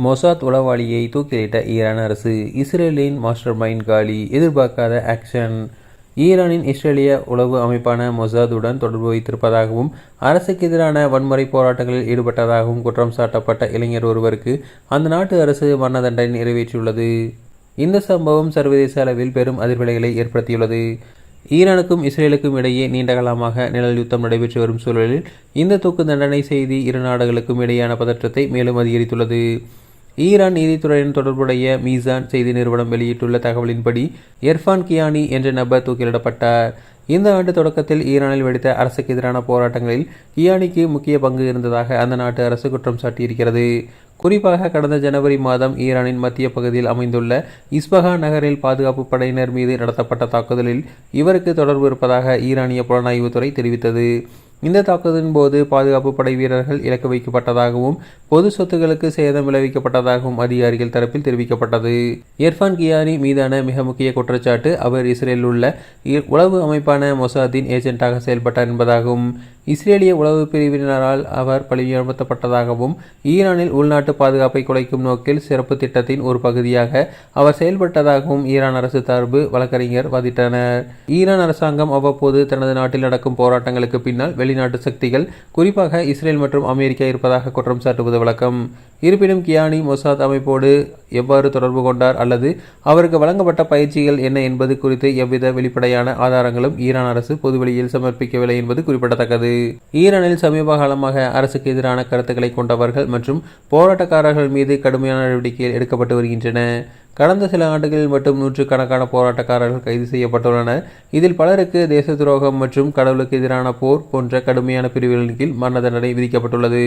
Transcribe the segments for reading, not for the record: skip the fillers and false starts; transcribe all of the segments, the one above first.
Mossad உளவாளியை தூக்கிலிட்ட Iran அரசு. இஸ்ரேலின் master mind காலி, எதிர்பார்க்காத ஆக்ஷன். ஈரானின் இஸ்ரேலிய உளவு அமைப்பான மொசாதுடன் தொடர்பு வைத்திருப்பதாகவும் அரசுக்கு எதிரான வன்முறை போராட்டங்களில் ஈடுபட்டதாகவும் குற்றம் சாட்டப்பட்ட இளைஞர் ஒருவருக்கு அந்த நாட்டு அரசு மரண தண்டனை நிறைவேற்றியுள்ளது. இந்த சம்பவம் சர்வதேச அளவில் பெரும் அதிர்வலைகளை ஏற்படுத்தியுள்ளது. ஈரானுக்கும் இஸ்ரேலுக்கும் இடையே நீண்டகாலமாக நிழல் யுத்தம் நடைபெற்று வரும் சூழலில் இந்த தூக்கு தண்டனை செய்தி இரு நாடுகளுக்கும் இடையேயான பதற்றத்தை மேலும் அதிகரித்துள்ளது. ஈரான் நீதித்துறையுடன் தொடர்புடைய மீசான் செய்தி நிறுவனம் வெளியிட்டுள்ள தகவலின்படி எர்ஃபான் கியானி என்ற நபர் தூக்கிலிடப்பட்டார். இந்த ஆண்டு தொடக்கத்தில் ஈரானில் வெடித்த அரசுக்கு எதிரான போராட்டங்களில் கியானிக்கு முக்கிய பங்கு இருந்ததாக அந்த நாட்டு அரசு குற்றம் சாட்டியிருக்கிறது. குறிப்பாக கடந்த ஜனவரி மாதம் ஈரானின் மத்திய பகுதியில் அமைந்துள்ள இஸ்பஹான் நகரில் பாதுகாப்பு படையினர் மீது நடத்தப்பட்ட தாக்குதலில் இவருக்கு தொடர்பு இருப்பதாக ஈரானிய புலனாய்வுத்துறை தெரிவித்தது. இந்த தாக்குதலின் போது பாதுகாப்பு படை வீரர்கள் இலக்கு வைக்கப்பட்டதாகவும் பொது சொத்துக்களுக்கு சேதம் விளைவிக்கப்பட்டதாகவும் அதிகாரிகள் தரப்பில் தெரிவிக்கப்பட்டது. எர்ஃபான் கியானி மீதான மிக முக்கிய குற்றச்சாட்டு அவர் இஸ்ரேலில் உள்ள உளவு அமைப்பான மொசாத்தின் ஏஜென்ட்டாக செயல்பட்டார் என்பதாகும். இஸ்ரேலிய உளவு பிரிவினரால் அவர் பழியமர்த்தப்பட்டதாகவும் ஈரானில் உள்நாட்டு பாதுகாப்பை குலைக்கும் நோக்கில் சிறப்பு திட்டத்தின் ஒரு பகுதியாக அவர் செயல்பட்டதாகவும் ஈரான் அரசு சார்பு வழக்கறிஞர் வாதிட்டனர். ஈரான் அரசாங்கம் அவ்வப்போது தனது நாட்டில் நடக்கும் போராட்டங்களுக்கு பின்னால் வெளிநாட்டு சக்திகள், குறிப்பாக இஸ்ரேல் மற்றும் அமெரிக்கா இருப்பதாக குற்றம் சாட்டுவது வழக்கம். இருப்பினும் கியானி மொசாத் அமைப்போடு எவ்வாறு தொடர்பு கொண்டார் அல்லது அவருக்கு வழங்கப்பட்ட பயிற்சிகள் என்ன என்பது குறித்து எவ்வித வெளிப்படையான ஆதாரங்களும் ஈரான் அரசு பொதுவெளியில் சமர்ப்பிக்கவில்லை என்பது குறிப்பிடத்தக்கது. ஈரானில் சமீப காலமாக அரசுக்கு எதிரான கருத்துக்களை கொண்டவர்கள் மற்றும் போராட்டக்காரர்கள் மீது கடுமையான நடவடிக்கைகள் எடுக்கப்பட்டு வருகின்றன. கடந்த சில ஆண்டுகளில் மட்டும் நூற்றுக்கணக்கான போராட்டக்காரர்கள் கைது செய்யப்பட்டுள்ளனர். இதில் பலருக்கு தேச துரோகம் மற்றும் கடவுளுக்கு எதிரான போர் போன்ற கடுமையான பிரிவுகளின் கீழ் மரண தண்டனை விதிக்கப்பட்டுள்ளது.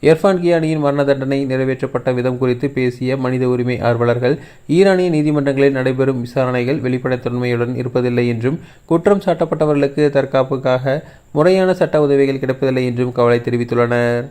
எர்ஃபான் கியானியின் மரண தண்டனை நிறைவேற்றப்பட்ட விதம் குறித்து பேசிய மனித உரிமை ஆர்வலர்கள், ஈரானிய நீதிமன்றங்களில் நடைபெறும் விசாரணைகள் வெளிப்படைத்தன்மையுடன் இருப்பதில்லை என்றும் குற்றம் சாட்டப்பட்டவர்களுக்கு தற்காப்புக்காக முறையான சட்ட உதவிகள் கிடைப்பதில்லை என்றும் கவலை தெரிவித்துள்ளனர்.